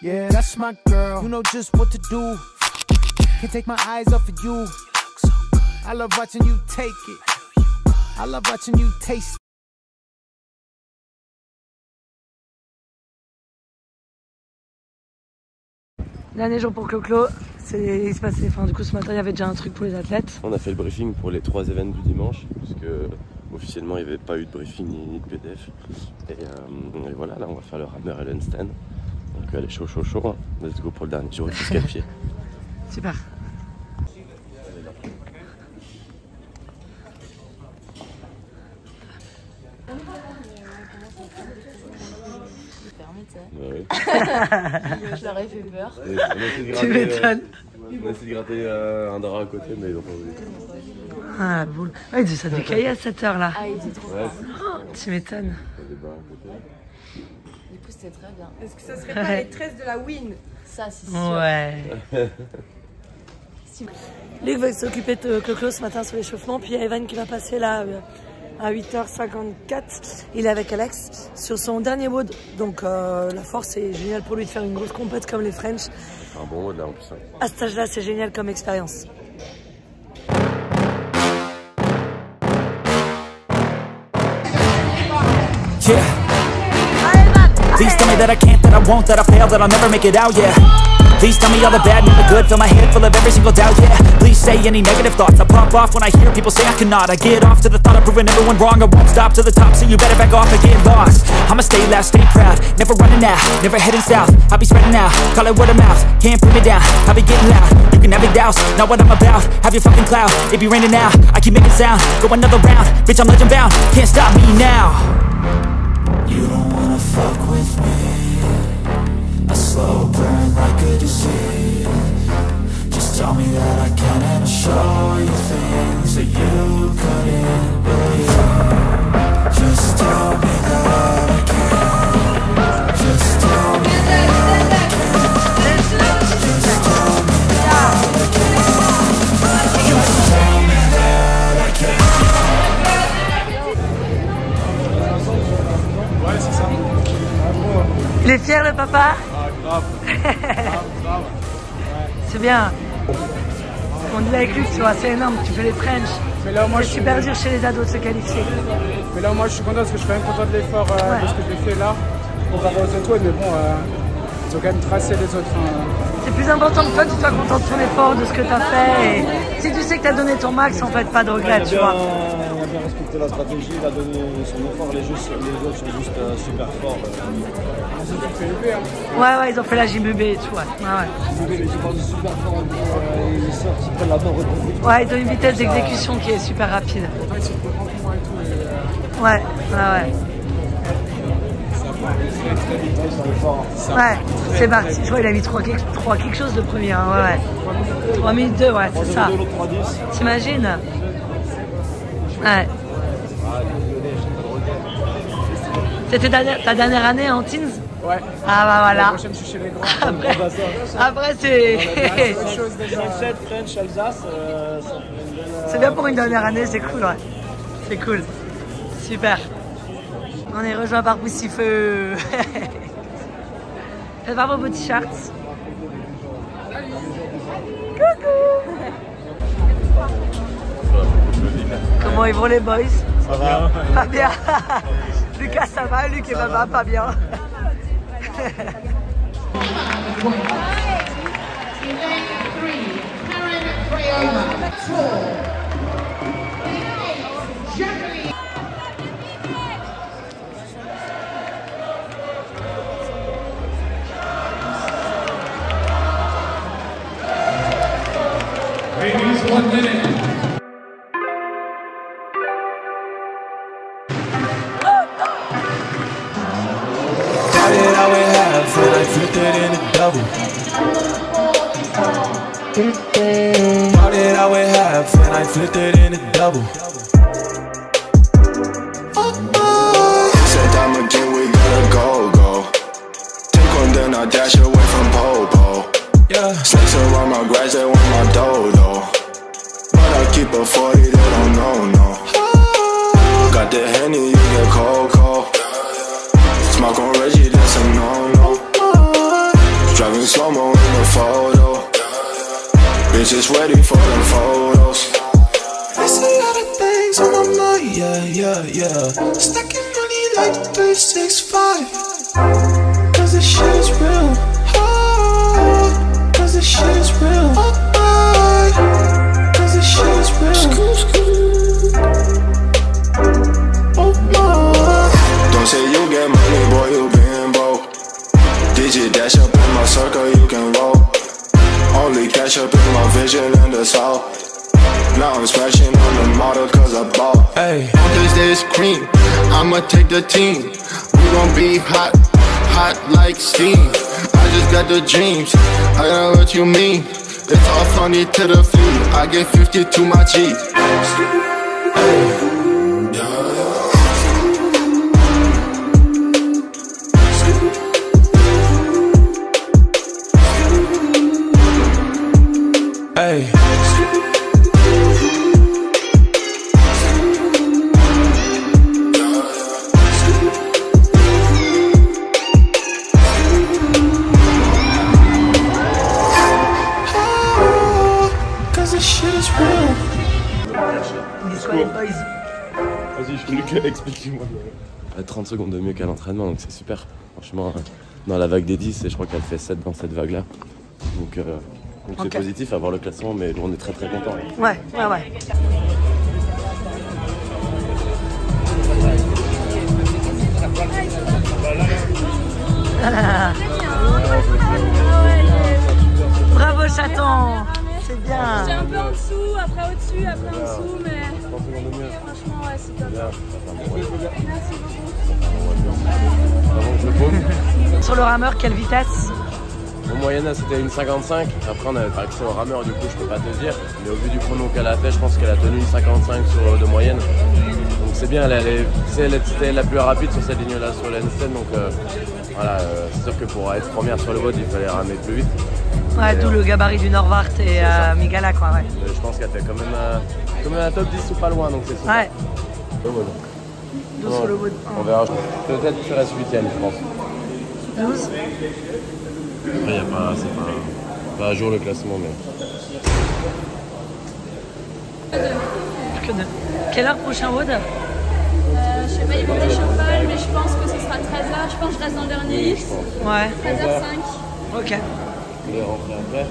Yeah, that's my girl. You know just what to do. Can't take my eyes off of you. I love watching you take it. I love watching you taste it. Dernier jour pour Clo-Clo, il se passait, du coup ce matin il y avait déjà un truc pour les athlètes. On a fait le briefing pour les 3 événements du dimanche, puisque officiellement il n'y avait pas eu de briefing ni de PDF. Et voilà, là on va faire le rameur et le handstand. Donc allez, chaud, hein. Let's go pour le dernier jour, il faut se qualifier. Super. Ouais. Je leur ai fait peur. Tu m'étonnes. On a essayé de gratter un drap à côté, mais ils n'ont pas voulu. Ah, boule. Ouais, ça devait cailler à cette heure-là. Ah, il était trop fort. Oh, tu m'étonnes. Du coup, c'était très bien. Est-ce que ça serait pas les 13 de la win? Ça, c'est sûr. Ouais. Luc va s'occuper de Clo-Clo ce matin sur l'échauffement, puis il y a Evan qui va passer là à 8h54. Il est avec Alex sur son dernier mode. Donc la force, c'est génial pour lui de faire une grosse compète comme les French. C'est un bon mode là en plus. À cet âge-là, c'est génial comme expérience. Yeah. Please tell me that I can't, that I won't, that I fail, that I'll never make it out, yeah. Please tell me all the bad, not the good, fill my head full of every single doubt, yeah. Please say any negative thoughts, I pop off when I hear people say I cannot. I get off to the thought of proving everyone wrong, I won't stop to the top, so you better back off and get lost. I'ma stay loud, stay proud, never running out, never heading south. I'll be spreading out, call it word of mouth, can't put me down, I'll be getting loud. You can have your doubts, not what I'm about, have your fucking clout, it be raining now, I keep making sound, go another round, bitch I'm legend bound, can't stop me now. You don't wanna fuck with me, a slow burn like a disease. Just tell me that I can and I'll show you things that you couldn't believe. Just tell me that I can. Just tell me that I can. Just tell me that I can. Just tell me that I can. Ouais, c'est ça. Il est fier le papa? Ah, grave. Grave. C'est bien. On dit avec lui, tu vois, c'est énorme, tu fais les French. Mais là, moi, c'est super dur chez les ados de se qualifier. Mais là, moi, je suis content parce que je suis quand même content de l'effort de ce que j'ai fait là, comparé aux autres. Mais bon, ils ont quand même tracé les autres. C'est plus important que toi, tu sois content de ton effort, de ce que tu as fait. Et si tu sais que tu as donné ton max, en fait, pas de regret, tu vois. Il a bien respecté la stratégie, il a donné son effort, les autres sont juste super forts. Ils ont fait UB, hein. Ouais, ils ont fait la JBB et tout, ouais. Les joueurs sont super forts, ils sortent, ils prennent la barre au ouais, ils ont une vitesse d'exécution qui est super rapide. Ouais, ils sont trop grands pour moi et tout. Ouais. Ouais, c'est parti. Je vois, il a mis 3 quelque chose le premier. Hein, ouais. 3 minutes 2, ouais, c'est ça. T'imagines? Ouais. C'était ta dernière année en teens? Ouais. Ah bah voilà. La prochaine, je suis chez les grands. Après c'est... French, Alsace, c'est bien pour une dernière année, c'est cool, ouais. C'est cool. Super. On est rejoint par Poussifeu. Faites voir vos beaux t-shirts. Coucou. Comment ils vont les boys? Ça va. Pas bien. Lucas ça va, Luc et Mama pas bien. Ladies, 1 minute. I flipped it in a double. Started out with half and I flipped it in a double. Said time again we gotta go. Take one then I dash away from Popo. Yeah. Snakes around my grass, they want my dodo. But I keep a 40, they don't know, no. Got the Henny, you get cold. Smoke on Reggie, that's a no-no. was just ready for them photos. There's a lot of things on my mind, yeah. Stacking money like 365. Cause this shit is real. Cause this shit is real. Cause this shit is real. Oh my. Don't say you get money, boy, you been broke. Digit dash up in my circle, you can roll. Only cash up in my vision and the soul. Now I'm smashing on the model cause I bought. Hey, cause there's cream, I'ma take the team. We gon' be hot, hot like steam. I just got the dreams, I know what you mean. It's all funny to the feet, I get 50 to my G. Hey. Vas-y, je explique-moi. 30 secondes de mieux qu'à l'entraînement, donc c'est super. Franchement, dans la vague des 10, et je crois qu'elle fait 7 dans cette vague-là. Donc c'est positif à voir le classement, mais on est très très content. Ouais. Bravo chaton, c'est bien. J'ai un peu en dessous, après au-dessus, après en dessous, mais franchement ouais c'est top. Merci beaucoup. Sur le rameur, quelle vitesse? En moyenne c'était une 55, après on n'avait pas accès au rameur, du coup je peux pas te dire, mais au vu du chrono qu'elle a fait, je pense qu'elle a tenu une 55 de moyenne. Donc c'est bien, elle était la plus rapide sur cette ligne là sur l'Einstein, donc voilà, c'est sûr que pour être première sur le WOD il fallait ramer plus vite. Ouais, d'où le gabarit du Norvart et Migala quoi, ouais. Je pense qu'elle fait quand même un top 10 ou pas loin, donc c'est super. Ouais. D'où sur le WOD. On verra, peut-être sur la 8ème je pense. 12. Après, c'est pas à jour le classement, mais. Que de. Quelle heure prochain WOD? Je sais pas, ils vont des cheval, mais je pense que ce sera 13h. Je pense que je reste dans le dernier X. Ouais. 13h05. Ok. Vous voulez rentrer après?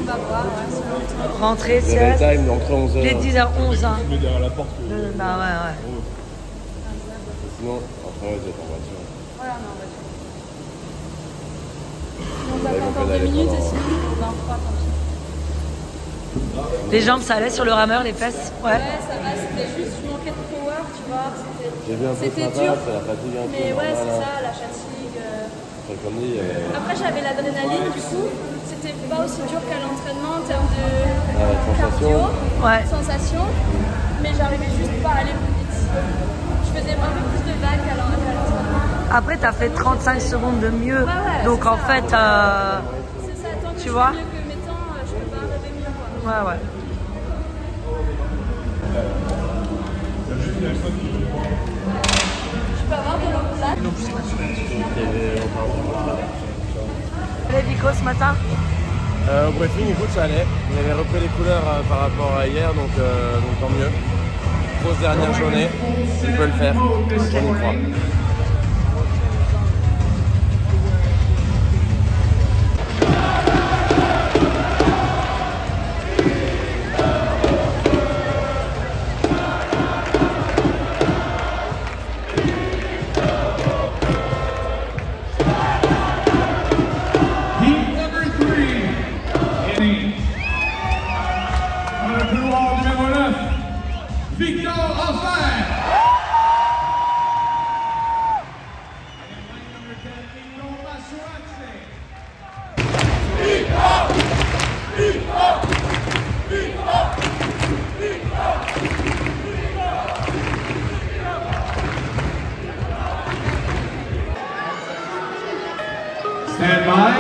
On va voir, ouais. Rentrer, c'est. Les 10h11. Hein. Je vais derrière la porte. Bah ouais. Sinon, après, vous êtes en voiture. Voilà, on est en voiture. On va encore 2 minutes et sinon on va en 3 tant pis. Les jambes ça allait sur le rameur, les fesses? Ouais, ça va, c'était juste, je manquais de power, tu vois. J'ai vu un peu de dur, la fatigue un peu. Mais ouais, c'est ça, la fatigue. Comme dit, après j'avais l'adrénaline, du coup, c'était pas aussi dur qu'à l'entraînement en termes de cardio, sensation, mais j'arrivais juste pas à aller plus vite. Je faisais un peu plus de vagues qu'à l'entraînement. Après, t'as fait 35 secondes de mieux, donc en fait, c'est ça, tant que tu vois, mieux que mes temps, je peux pas rêver mieux. Quoi. Ouais. Je peux avoir de l'eau plate. Les Vico ce matin? Au briefing, écoute, ça allait. On avait repris les couleurs par rapport à hier, donc tant mieux. Grosse dernière journée, on peut le faire, on y croit. Victor Alphin. Stand by.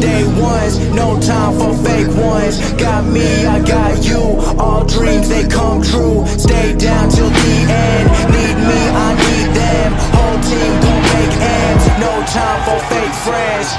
Day ones, no time for fake ones. Got me, I got you. All dreams, they come true. Stay down till the end. Need me, I need them. Whole team gon' make ends. No time for fake friends.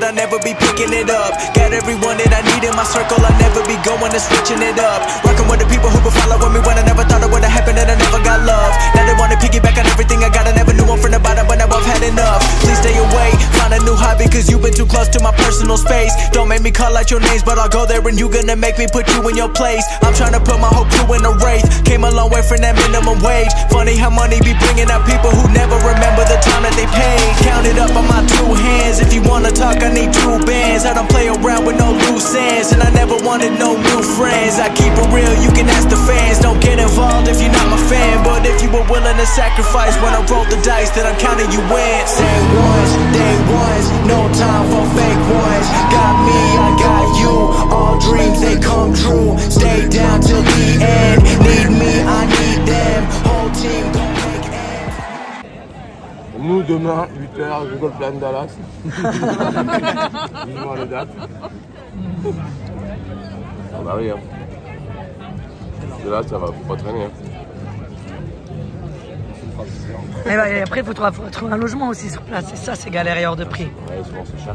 but I'll never be picking it up. Got everyone that I need in my circle, I'll never be going and switching it up. Rocking with the people who been following me when I never thought it would've happened and I never got love. Now they wanna piggyback on everything I got, I never knew one from the bottom, but now I've had enough. Please stay away, find a new hobby, cause you've been too close to my personal space. Don't make me call out your names, but I'll go there and you gonna make me put you in your place. I'm trying to put my whole crew in a race, came a long way from that minimum wage. Funny how money be bringing out people who never remember the time that they paid. Count it up on my 2 hands, if you wanna talk I need 2 bands. I don't play around with no loose ends, and I never wanted no new friends. I keep it real, you can ask the fans. Don't get involved if you're not my fan, but if you were willing to sacrifice when I rolled the dice, then I'm counting you in. Say ones, day ones, no time for fake ones. Got me, I got you, all dreams they come true. Stay down till the end, need me, I need them. Whole team gon' make ends. Nous demain, 8h, Google Plan Dallas. Vivement les dates. Ah bah oui, hein. Parce que là, ça va, faut pas traîner. Hein. Et, bah, et après, il faut trouver un logement aussi sur place. Et ça, c'est galère et hors de prix. Ouais, souvent c'est cher.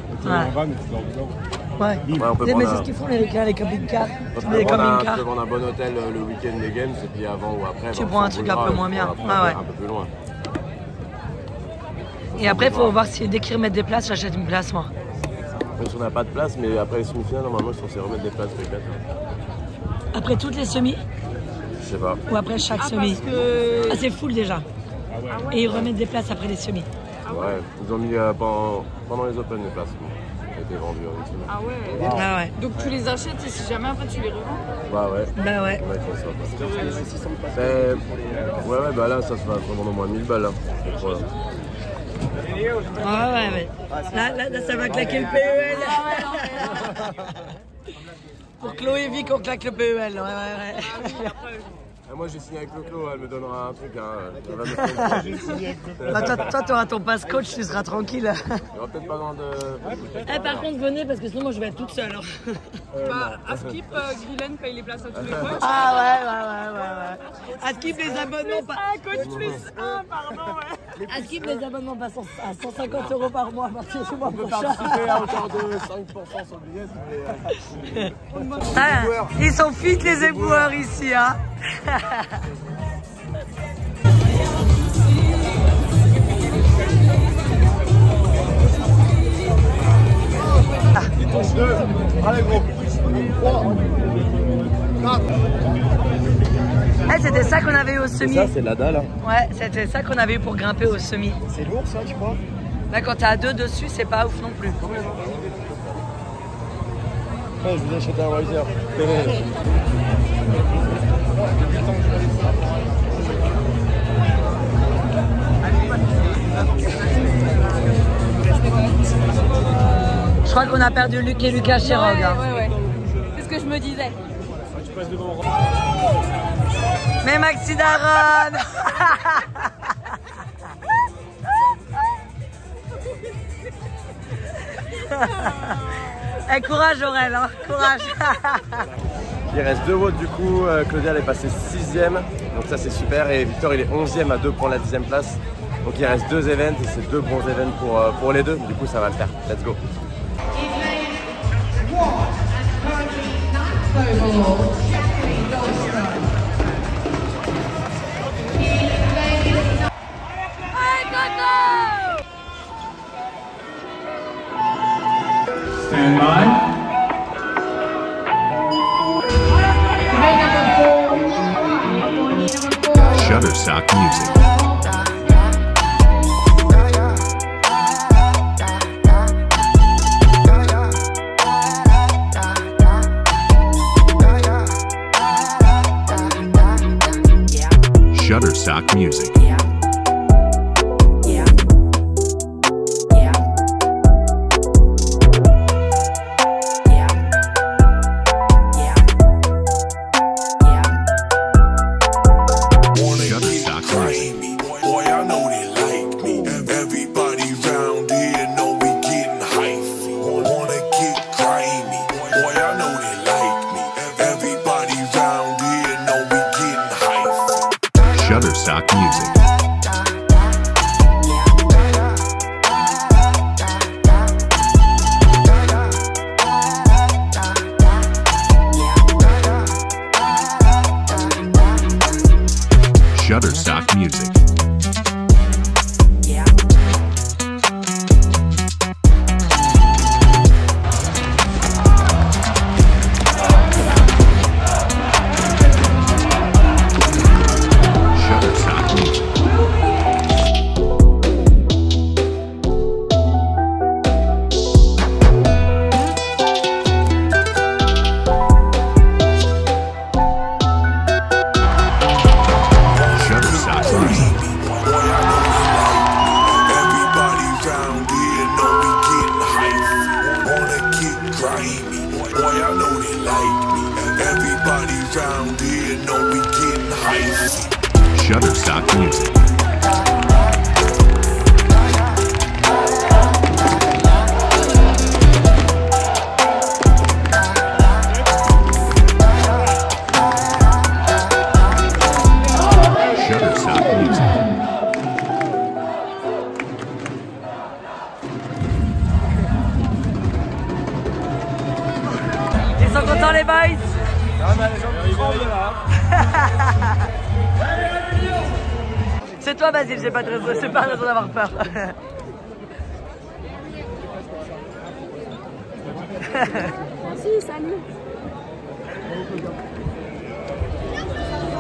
Ouais. On peut mais prendre c'est ce qu'ils font les camping-cars. Tu peux prendre un bon hôtel le week-end des Games et puis avant ou après. Tu prends un truc un peu moins bien. Un peu plus loin. Et après, il faut voir si dès qu'ils remettent des places, j'achète une place moi. Même si on n'a pas de place, mais après les semi-finales, normalement, ils sont censés remettre des places pour les 4. Après toutes les semis? Je sais pas. Ou après chaque semi? Ah, c'est full déjà. Et ils remettent des places après les semis. Ouais, ils ont mis pendant les Open des places. Ça a été vendu en semaine. Ah ouais. Ah ouais. Donc tu les achètes et si jamais après tu les revends? Bah ouais. Bah ouais. Ouais, il faut ça. Ouais, bah là, ça se va vendre au moins 1000 balles. Là. Ah ouais. Là, ça va claquer le PEL. Pour Chloé Vic, on claque le PEL. Ouais. Moi j'ai signé avec Clo, elle me donnera un truc. Hein. Bah, toi, tu auras ton passe coach, tu seras tranquille. Il n'y aura peut-être pas dans de. Par contre, venez parce que sinon, moi je vais être toute seule. À Skip, Grillen paye les places à tous les coachs. Ah ouais. À Skip, les abonnements. Un coach plus un, pardon. Ouais. À Skip, les abonnements passent à 150 € par mois à partir du mois prochain. On peut participer à hauteur de 5% sur le billet. Ils sont fit les éboueurs ici. Hein. Allez gros. 3, 4. C'était ça qu'on avait eu au semi. Ça c'est la dalle. Ouais, c'était ça qu'on avait eu pour grimper au semi. C'est lourd ça, tu crois? Là quand t'as 2 dessus, c'est pas ouf non plus. Ouais, je vous achète un riser. Je crois qu'on a perdu Luc et Lucas Chirog. Ouais. C'est ce que je me disais. Tu passes devant. Mais Maxi Daron. Courage Aurel, hein. Courage. Il reste 2 votes du coup, Claudia elle est passée 6ème, donc ça c'est super, et Victor il est 11ème à 2 pour la 10ème place. Donc il reste 2 events et c'est 2 bons events pour les deux, du coup ça va le faire. Let's go. Stand by. Shutterstock Music. Shutterstock Music. Shutterstock Music. Shutterstock Music. Shutterstock Music. Shutterstock Music. Ils sont contents les boys? Ah, mais les gens qui tremblent là. C'est toi Basile, j'ai pas de raison, c'est pas raison d'avoir peur. Merci, salut.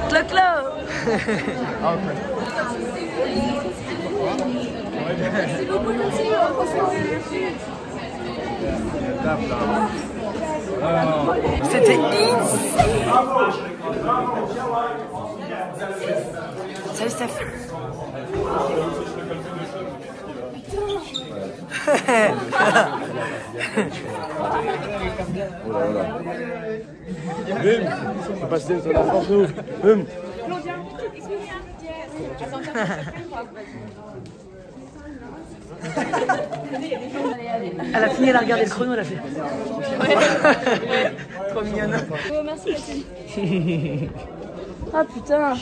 Clo-clo. Merci beaucoup, merci. C'était insane. Salut Steph. Faut passer sur la force de ouf. Elle a fini, elle a regardé le chrono, elle a fait. Trop mignonne. Oh, merci Catherine. Ah putain.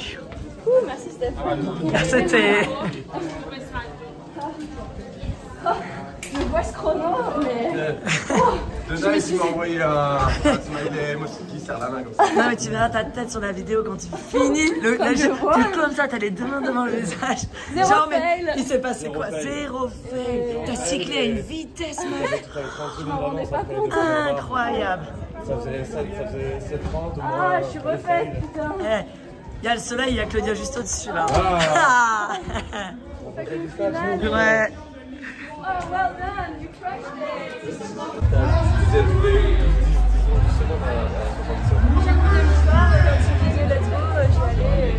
Merci Steph. C'était... Je vois ce chrono, mais... Déjà, il m'a envoyé un smiley qui serre la main comme ça. Non mais tu verras ta tête sur la vidéo quand tu finis la jeu. Tu es comme ça, t'as les deux mains devant le visage. Zéro genre fail. Mais il s'est passé quoi? Zéro fail. T'as cyclé à une vitesse meuf. Je m'en rendais pas compte. Incroyable. Ça faisait 7h30 Ah, je suis refaite, putain. Il y a le soleil, il y a Claudia juste au-dessus là. On fait du stage. Ouais. Oh, well done, you crushed it. J'écoutais l'histoire, quand tu disais let's go, j'y allais.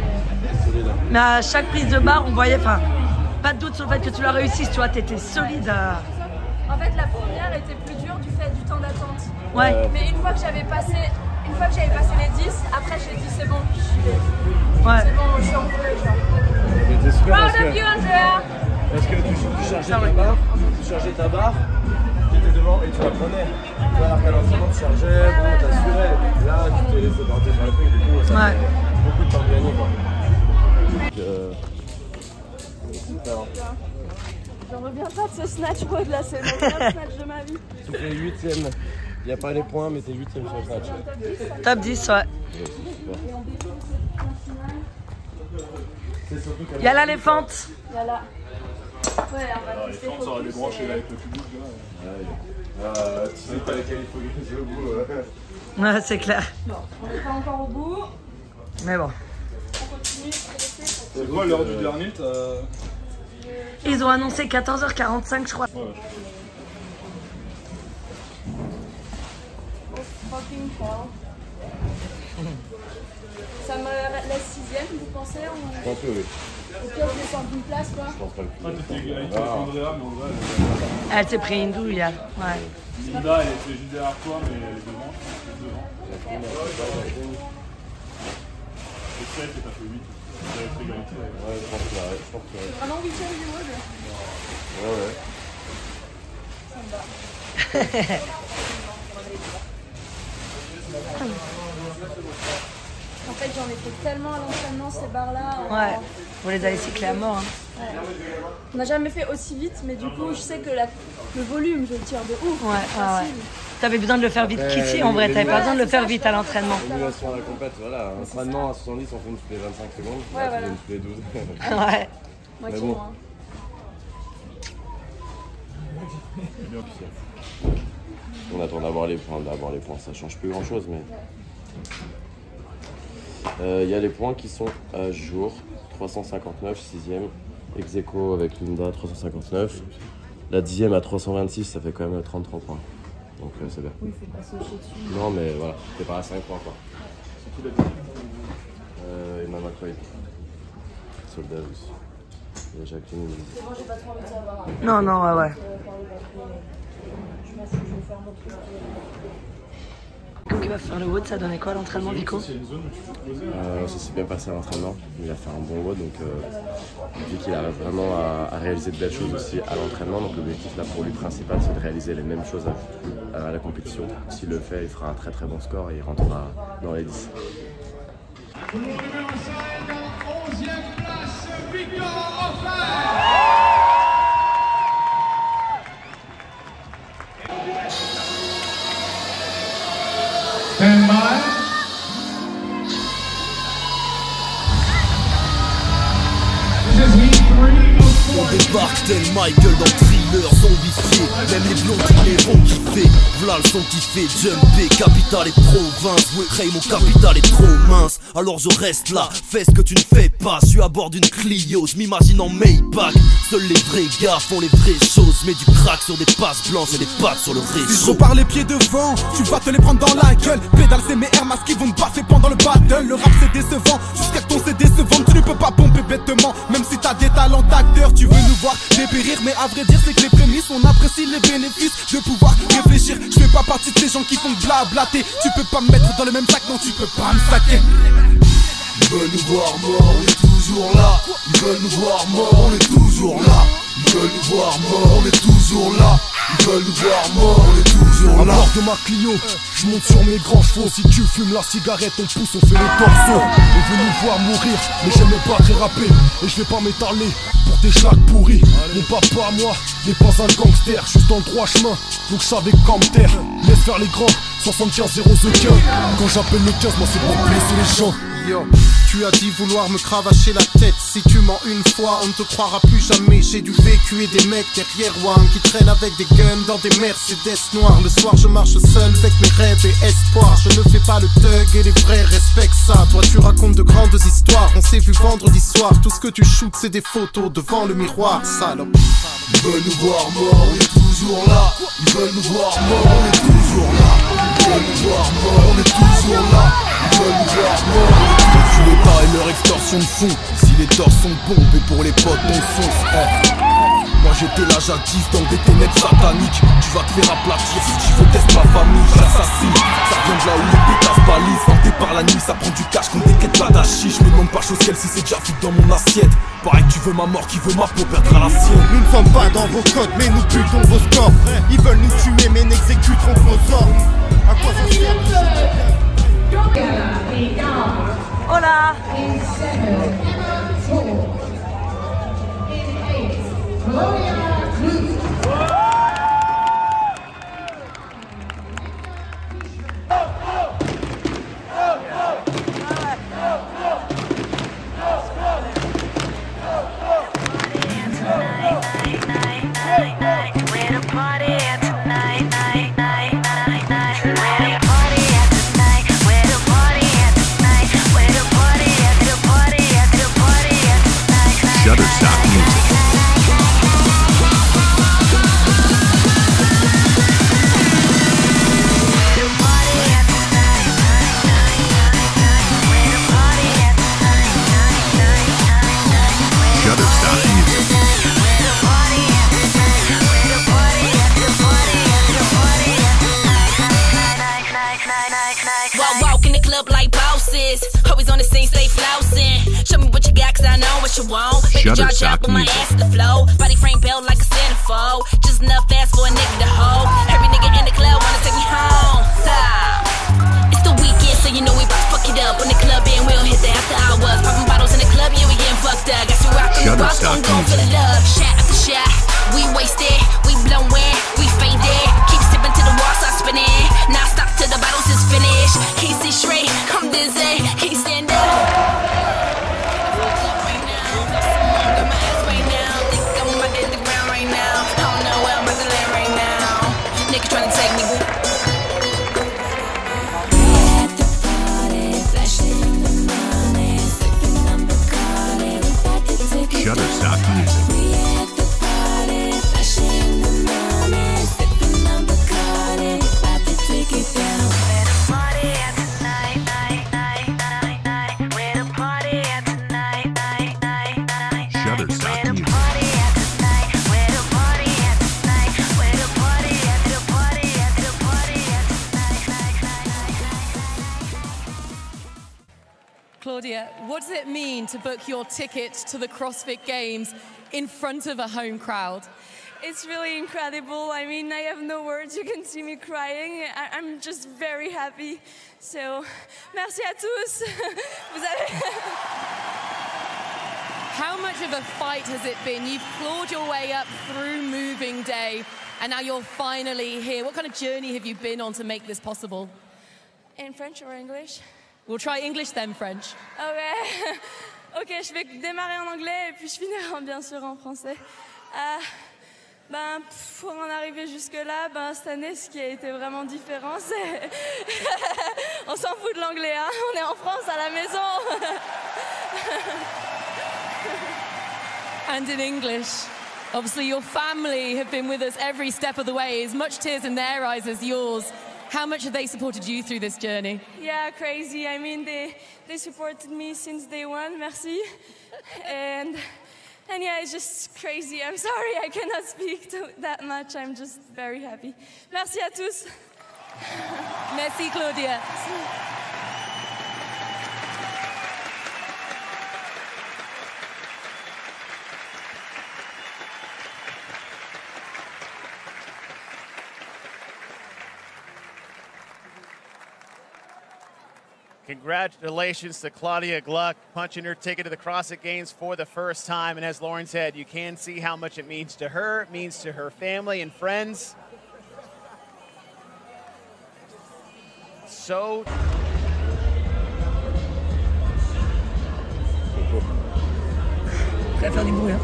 Mais à chaque prise de barre, on voyait, enfin, pas de doute sur le fait que tu la réussisses, tu vois, t'étais solide. En fait, la première était plus dure du fait du temps d'attente. Ouais. Mais une fois que j'avais passé les 10, après j'ai dit c'est bon, ouais. C'est bon, je suis en feu, Mais t'es super proud of you, Andrea. Parce que tu chargeais ta barre, tu étais devant et tu la prenais. Alors qu'à l'entraînement, tu chargeais, bon, t'assurais. Là, tu t'es laissé porter par le truc, du coup, ça fait beaucoup de temps de gagner, quoi. J'en reviens pas de ce snatch mode là, c'est le meilleur snatch de ma vie. Tu fais 8ème. Il n'y a pas les points, mais t'es 8ème sur le snatch. Top 10, ouais. Il y a l'éléphante. Voilà. Ouais, on va tester. Ça aurait débranché là avec le public. Tu sais pas lesquels il faut glisser au bout. Ouais, c'est clair. Bon, on n'est pas encore au bout. Mais bon. On continue. C'est quoi l'heure du dernier? Ils ont annoncé 14h45, je crois. Ouais. Fucking hell. Ça me laisse 6ème, vous pensez ou... Je pense que oui. Au pire, je descends d'une place, quoi. Je pense pas le plus. Ah, t'étais égalité avec Andrea, mais Andrea, Elle s'est pris une douille, ouais. Linda, elle était juste derrière toi, mais elle est devant. Et 7 et t'as fait 8. Vous avez fait égalité. Ouais, je pense que ouais. C'est vraiment 8ème du mode. Ouais. Ça me va. En fait, j'en ai fait tellement à l'entraînement ces barres-là. Ouais, vous les avez cyclés à mort. Hein. Ouais. On n'a jamais fait aussi vite, mais du coup, je sais que le volume, je le tire de ouf. Ouais, facile. t'avais besoin de le faire vite qu'ici, en vrai. T'avais pas besoin de le faire vite à l'entraînement. L'émulation à la compète, voilà. Entraînement à 70, on fait une toutes les 25 secondes. Ouais, là, voilà. une toutes les 12. Ouais. Moitié bon. moins. On attend d'avoir les points, ça change plus grand chose, mais il y a les points qui sont à jour, 359, 6ème, ex aequo avec Linda, 359, la 10ème à 326, ça fait quand même 33 points, donc c'est bien. Oui, faut passer au dessus. Non mais voilà, t'es pas à 5 points quoi. Emma McQuaid, Soldat aussi. Et Jacqueline. C'est bon, j'ai pas trop envie de savoir. Non, non, ouais. Je m'en fous, je vais faire mon truc. Donc il va faire le WOD, ça donnait quoi l'entraînement Vico? Ça s'est bien passé à l'entraînement, il a fait un bon WOD, donc vu qu'il arrive vraiment à réaliser de belles choses aussi à l'entraînement, donc l'objectif là pour lui principal c'est de réaliser les mêmes choses à la compétition. S'il le fait, il fera un très très bon score et il rentrera dans les 10. Stand by. This is heat 3 of 4. On débarque tel Michael dans Thriller zombifié. Même les blondes les vont kiffer. V'là le son qui fait jumper. Capitale et province. Ouais, Ray, mon capital est trop mince. Alors je reste là, fais ce que tu ne fais pas. Je suis à bord d'une Clio, je m'imagine en Maybach. Seuls les vrais gars font les vraies choses. Mets du crack sur des passes blanches et des pattes sur le réseau. Si je repars les pieds devant, tu vas te les prendre dans la gueule. Pédale, c'est mes Air Max qui vont te baffer pendant le battle. Le rap c'est décevant, jusqu'à que ton CD se vende. Tu ne peux pas pomper bêtement, même si t'as des talents d'acteur. Tu veux nous voir dépérir, mais à vrai dire c'est que les prémices, on apprécie les bénéfices de pouvoir réfléchir. Je fais pas partie de ces gens qui font blablater. Tu peux pas me mettre dans le même sac, non tu peux pas me saquer. Ils veulent nous voir morts, on est toujours là. Ils veulent nous voir morts, on est toujours là. Ils veulent nous voir morts, on est toujours là. Ils veulent nous voir morts, on est toujours là. À bord de ma Clio, je monte sur mes grands chevaux. Si tu fumes la cigarette, on pousse, on fait les torsos. On veut nous voir mourir, mais j'aime pas très rapper. Et je vais pas m'étaler pour tes schlags pourris. Mon papa, moi, n'est pas un gangster. Je suis dans le droit chemin, donc je savais comme terre. Laisse faire les grands, 75-0 The 15. Quand j'appelle le 15, moi c'est pour blesser les gens. Yo, tu as dit vouloir me cravacher la tête. Si tu mens une fois, on ne te croira plus jamais. J'ai du vécu et des mecs derrière Wang qui traînent avec des guns dans des Mercedes noirs. Le soir je marche seul avec mes rêves et espoirs. Je ne fais pas le thug et les vrais respectent ça. Toi tu racontes de grandes histoires. On s'est vu vendredi soir. Tout ce que tu shootes c'est des photos devant le miroir, salope. Ils veulent nous voir morts, on est toujours là. Ils veulent nous voir morts, on est toujours là. Ils veulent nous voir morts, on est toujours là. Ils veulent nous voir morts. Tu l'État et leur extorsion de fond. Si les torts sont bombes et pour les potes on fonce. Moi j'étais là jadis dans des ténèbres sataniques. Tu vas te faire aplatir si tu veux tester ma famille. J'assassine, ça vient de là où les pétasses balisent. Quand t'es par la nuit ça prend du cash comme des quêtes pas d'hachis. Je me demande pas chose qu'elle si c'est déjà foutu dans mon assiette. Pareil tu veux ma mort, qui veut ma peau perdra la sienne. Nous ne sommes pas dans vos codes mais nous butons vos scores. Ils veulent nous tuer mais n'exécuteront que nos ordres. À quoi ça sert? Hola. Shutterstock Music. Shutterstock Music. Walk in the club like bosses. Always on the scene, stay flousing. Show me what you got, cause I know what you want. Make a jaw drop with my ass to the flow. Body frame built like a centerfold. Just enough fast for a nigga to hold. Every nigga in the club wanna take me home. It's the weekend, so you know we bout to fuck it up. When the club in, we don't hit the after hours. Popping bottles in the club, yeah, we getting fucked up. Got you rockin' the box, gon' go for the love. Shot after shot, we wasted, we blowin', we faded. Keep sippin' till the wall start spinning. Shutterstock Music. Claudia, what does it mean to book your ticket to the CrossFit Games in front of a home crowd? It's really incredible. I mean, I have no words. You can see me crying. I'm just very happy. So, merci à tous. Vous avez... How much of a fight has it been? You've clawed your way up through moving day, and now you're finally here. What kind of journey have you been on to make this possible? In French or English? We'll try English then French. Okay. Ok, je vais démarrer en anglais et puis je finirai bien sûr en français. Pour en arriver jusque-là, cette année, ce qui a été vraiment différent, c'est... On s'en fout de l'anglais, hein? On est en France, à la maison. And in English, obviously your family have been with us every step of the way, as much tears in their eyes as yours. How much have they supported you through this journey? Yeah, crazy. I mean, they supported me since day one, merci. And yeah, it's just crazy. I'm sorry, I cannot speak that much. I'm just very happy. Merci à tous. Merci, Claudia. Congratulations to Claudia Gluck, punching her ticket to the CrossFit Games for the first time. And as Lauren said, you can see how much it means to her, it means to her family and friends. So... Je vais faire du bruit, hein.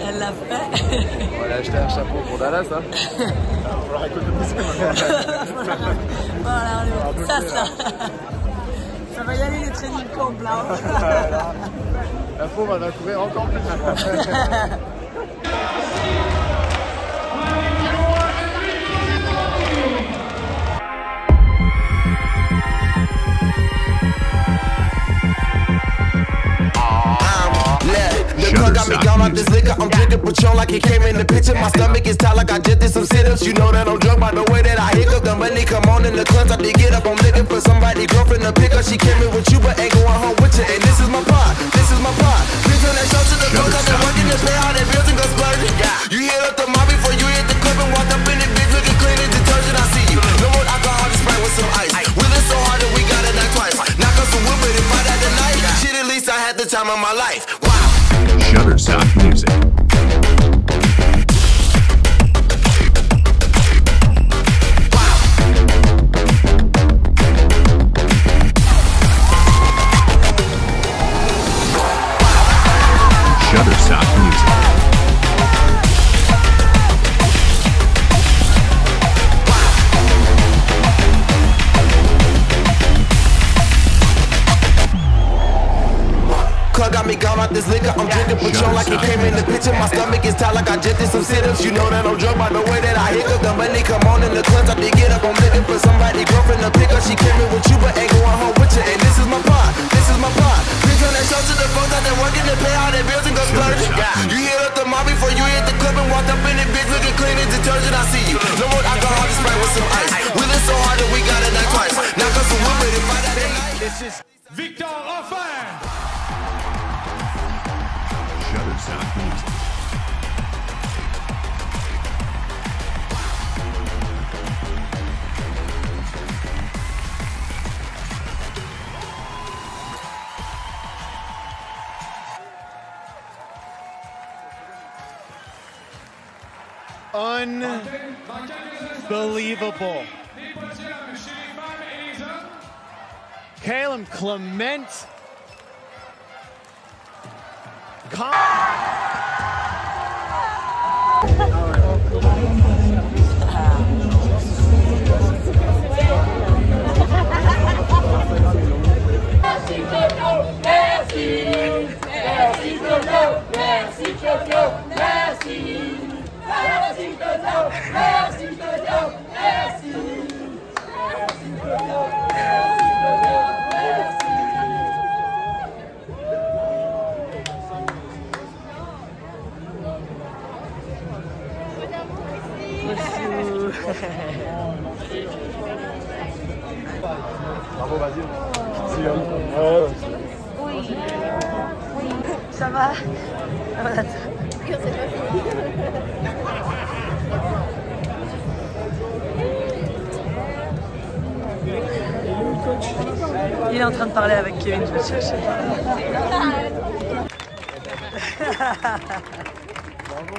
Elle l'a fait. On va aller acheter un chapeau pour Dallas, hein. Pour la récolte Voilà, ça, ça. Ça va y aller les trainings complets. La pauvre, elle va courir encore plus maintenant. The car got me gone off this liquor. I'm drinking Patron like it came in the picture. My stomach is tight like I just did some sit-ups. You know that I'm drunk by the way that I hiccup. The money come on in the clutch. I did get up. I'm looking for somebody girlfriend to pick up. She came in with you but ain't going home with you. And this is my part. This is my part. Please turn that show to the close. I've been working to pay all that bills and go splurging. You hit up the mall before you hit the club and walk up in the bitch looking clean as detergent. I see you. No more alcohol, just Sprite with some ice. Wheeling so hard that we got it knock twice. Knock on some wood, but if I died tonight, shit, at least I had the time of my life. Wow. Shutterstock Music. Shutterstock Music. Got me gone out this liquor. I'm drinking Patron like it came in the picture. My stomach is tight like I just did some sit-ups. You know that I'm drunk by the way that I hiccup. The money come on in the clutch. I did get up. I'm looking for somebody girlfriend to pick up. She came in with you but ain't going home with you. And this is my part. This is my part. Please turn that show to the folks out there working to pay all their bills and go splurging. You hit up the mall before you hit the club and walked up in the bitch looking clean as detergent. I see you. No more alcohol, just Sprite with some ice. Wheeling so hard that we got it knock twice. Knock on some wood, but if I died tonight. This is Victor Ruffin. Shutterstock Music. Unbelievable. Caleb Clement. Bravo, vas-y. Oui. Ça va? Il est en train de parler avec Kevin, je vais chercher. Bravo.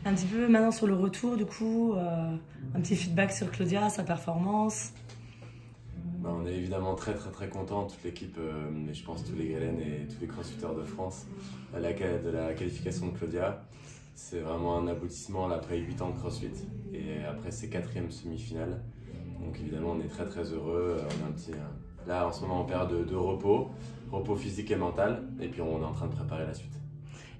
Un petit peu maintenant sur le retour, du coup, un petit feedback sur Claudia, sa performance. On est évidemment très contents, toute l'équipe, et je pense tous les Galen et tous les crossfitters de France, de la qualification de Claudia. C'est vraiment un aboutissement là, après 8 ans de crossfit et après ses 4e semi-finales. Donc évidemment on est très heureux, on a un petit, là en ce moment en période de repos physique et mental, et puis on est en train de préparer la suite.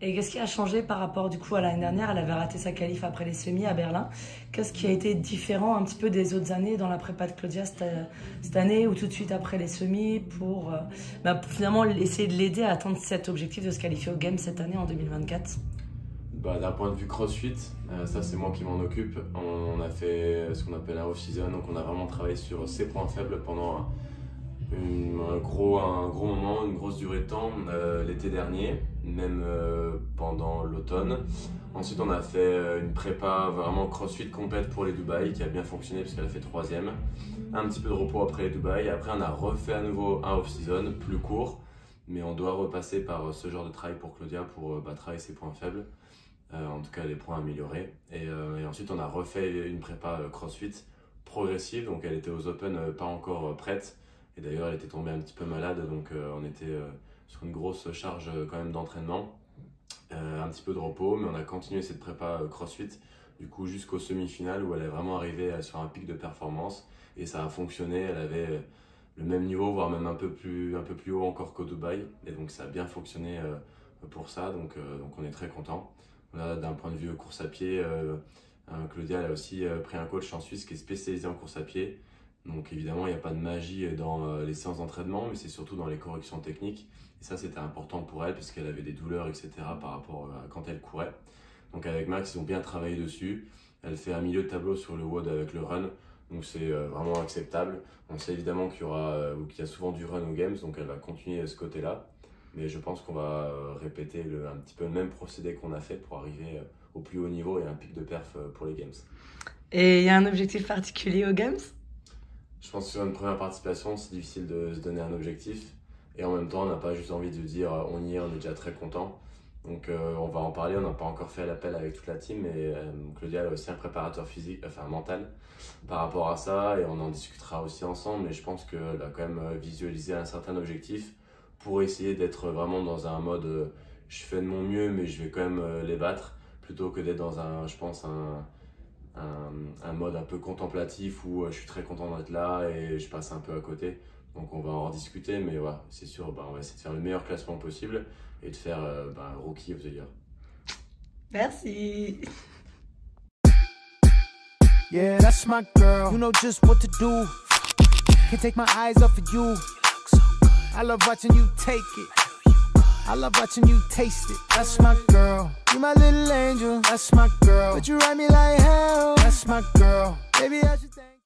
Et qu'est-ce qui a changé par rapport du coup à l'année dernière? Elle avait raté sa qualif après les semis à Berlin. Qu'est-ce qui a été différent un petit peu des autres années dans la prépa de Claudia cette année ou tout de suite après les semis pour finalement essayer de l'aider à atteindre cet objectif de se qualifier aux Games cette année en 2024? D'un point de vue crossfit, ça c'est moi qui m'en occupe. On a fait ce qu'on appelle un off-season, donc on a vraiment travaillé sur ses points faibles pendant un gros moment, une grosse durée de temps l'été dernier, même pendant l'automne. Ensuite on a fait une prépa vraiment crossfit complète pour les Dubaï qui a bien fonctionné parce qu'elle a fait 3e. Un petit peu de repos après les Dubaï, après on a refait à nouveau un off-season plus court, mais on doit repasser par ce genre de travail pour Claudia pour travailler ses points faibles. En tout cas les points améliorés, et ensuite on a refait une prépa crossfit progressive, donc elle était aux Open pas encore prête, et d'ailleurs elle était tombée un petit peu malade, donc on était sur une grosse charge quand même d'entraînement, un petit peu de repos, mais on a continué cette prépa crossfit du coup jusqu'au semi-finale où elle est vraiment arrivée sur un pic de performance et ça a fonctionné. Elle avait le même niveau, voire même un peu plus haut encore qu'au Dubaï, et donc ça a bien fonctionné pour ça, donc on est très content. D'un point de vue course à pied, Claudia elle a aussi pris un coach en Suisse qui est spécialisé en course à pied. Donc évidemment il n'y a pas de magie dans les séances d'entraînement, mais c'est surtout dans les corrections techniques. Et ça c'était important pour elle parce qu'elle avait des douleurs, etc. par rapport à quand elle courait. Donc avec Max ils ont bien travaillé dessus. Elle fait un milieu de tableau sur le WOD avec le run. Donc c'est vraiment acceptable. On sait évidemment qu'il y a souvent du run aux Games, donc elle va continuer ce côté-là. Mais je pense qu'on va répéter un petit peu le même procédé qu'on a fait pour arriver au plus haut niveau et un pic de perf pour les Games. Et il y a un objectif particulier aux Games? Je pense que sur une première participation, c'est difficile de se donner un objectif. Et en même temps, on n'a pas juste envie de dire on y est, on est déjà très content. Donc on va en parler, on n'a pas encore fait l'appel avec toute la team, mais Claudia a aussi un préparateur physique, enfin mental par rapport à ça, et on en discutera aussi ensemble. Mais je pense qu'elle a quand même visualisé un certain objectif pour essayer d'être vraiment dans un mode je fais de mon mieux mais je vais quand même les battre, plutôt que d'être dans un mode un peu contemplatif où je suis très content d'être là et je passe un peu à côté. Donc on va en rediscuter, mais voilà, c'est sûr, on va essayer de faire le meilleur classement possible et de faire Rookie of the Year. Merci. Yeah, that's my girl. You know just what to do. Can't take my eyes off of you. I love watching you take it. I love watching you taste it. That's my girl. You my little angel. That's my girl. But you ride me like hell. That's my girl. Baby, I should thank